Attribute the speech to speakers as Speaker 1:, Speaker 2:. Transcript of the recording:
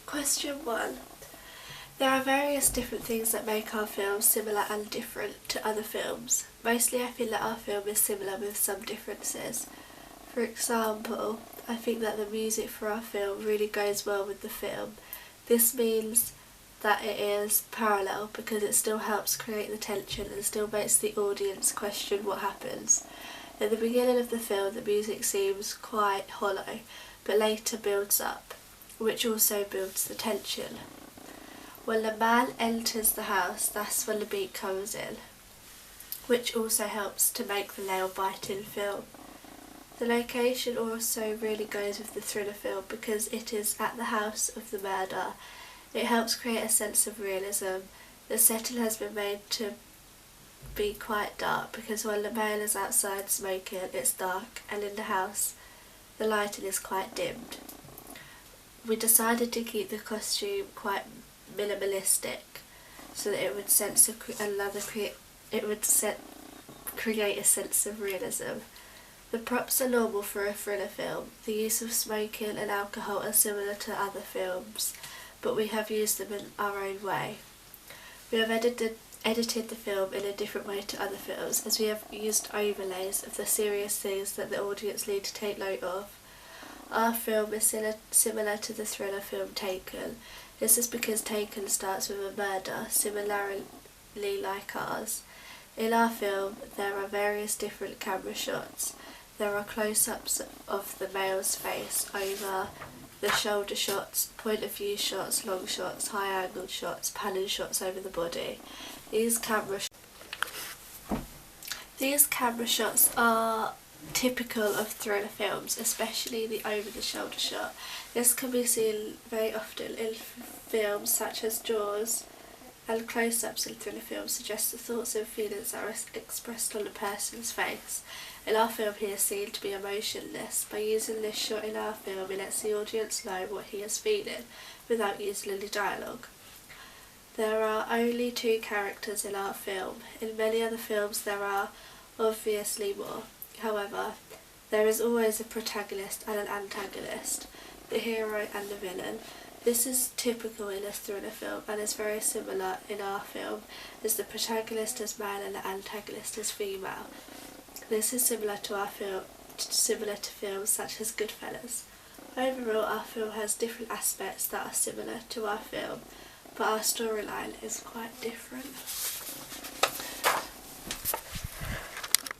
Speaker 1: Question 1. There are various different things that make our film similar and different to other films. Mostly I feel that our film is similar with some differences. For example, I think that the music for our film really goes well with the film. This means that it is parallel because it still helps create the tension and still makes the audience question what happens. At the beginning of the film the music seems quite hollow, but later builds up, which also builds the tension. When the man enters the house, that's when the beat comes in, which also helps to make the nail-biting film. The location also really goes with the thriller film because it is at the house of the murder. It helps create a sense of realism. The setting has been made to be quite dark because when the male is outside smoking it's dark, and in the house the lighting is quite dimmed. We decided to keep the costume quite minimalistic so that it would create a sense of realism. The props are normal for a thriller film. The use of smoking and alcohol are similar to other films, but we have used them in our own way. We have edited the film in a different way to other films, as we have used overlays of the serious things that the audience need to take note of. Our film is similar to the thriller film Taken. This is because Taken starts with a murder, similarly like ours. In our film there are various different camera shots. There are close-ups of the male's face, over the shoulder shots, point of view shots, long shots, high angle shots, panning shots over the body. These camera shots are typical of thriller films, especially the over the shoulder shot. This can be seen very often in films such as Jaws, and close-ups in thriller films suggest the thoughts and feelings that are expressed on the person's face. In our film he is seen to be emotionless. By using this shot in our film it lets the audience know what he is feeling without using any dialogue. There are only 2 characters in our film. In many other films there are obviously more. However, there is always a protagonist and an antagonist, the hero and the villain. This is typical in a thriller film and is very similar in our film, as the protagonist is male and the antagonist is female. This is similar to films such as Goodfellas. Overall, our film has different aspects that are similar to our film, but our storyline is quite different.